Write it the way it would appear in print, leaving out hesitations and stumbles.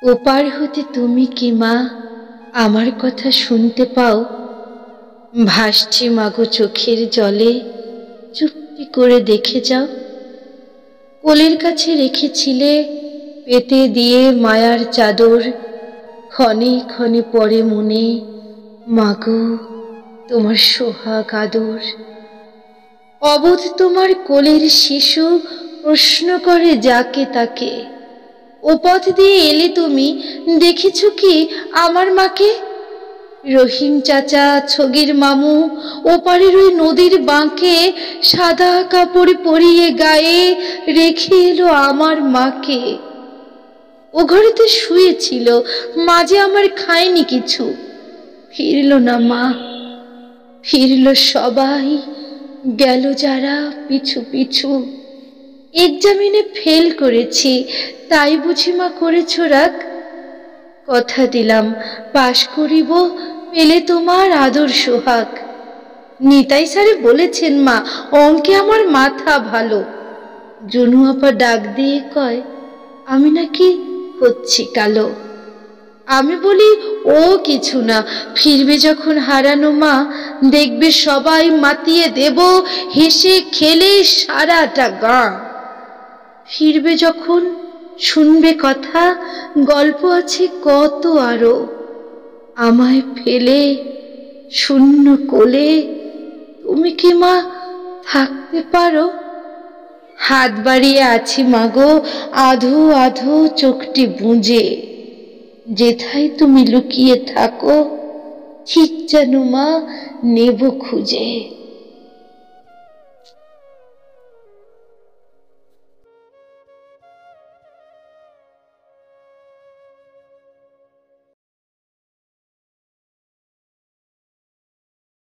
ওপার হতে তুমি কি মা আমার কথা শুনতে পাও? ভাসছি মাগো চোখের জলে, চুপটি করে দেখে যাও। কোলের কাছে রেখেছিলে পেতে দিয়ে মায়ার চাদর, ক্ষণে ক্ষণে পড়ে মনে মাগো তোমার সোহাগ আদর। অবোধ তোমার কোলের শিশু প্রশ্ন করে যাকে তাকে, ও পথ দিয়ে এলে তুমি দেখেছ কি আমার মাকে? রহিম চাচা, ছগির মামু ওপারের ওই নদীর বাঁকে সাদা কাপড় পরিয়ে গায়ে রেখে এলো আমার মাকে। ও ঘরেতে শুয়েছিল, মাঝে আমার খায়নি কিছু। ফিরল না মা, ফিরল সবাই, গেল যারা পিছু পিছু। এক্সামিনে ফেল করেছি, তাই বুঝি মা করেছ রাগ? কথা দিলাম পাশ করিব, পেলে তোমার আদর সোহাগ। নিতাই স্যারে বলেছেন মা অঙ্কে আমার মাথা ভালো। জনু আপা ডাক দিয়ে কয় আমি নাকি হচ্ছি কালো। আমি বলি ও কিছু না, ফিরবে যখন হারানো মা, দেখবে সবাই মাতিয়ে দেব হেসে খেলে সারাটা গাঁ। ফিরবে যখন শুনবে কথা, গল্প আছে কত আরো। আমায় ফেলে শূন্য কোলে তুমি কি মা থাকতে পারো? হাত বাড়িয়ে আছি মাগো, আধো আধো চোখটি বুঁজে। যেথায় তুমি লুকিয়ে থাকো ঠিক যেন মা নেব খুঁজে।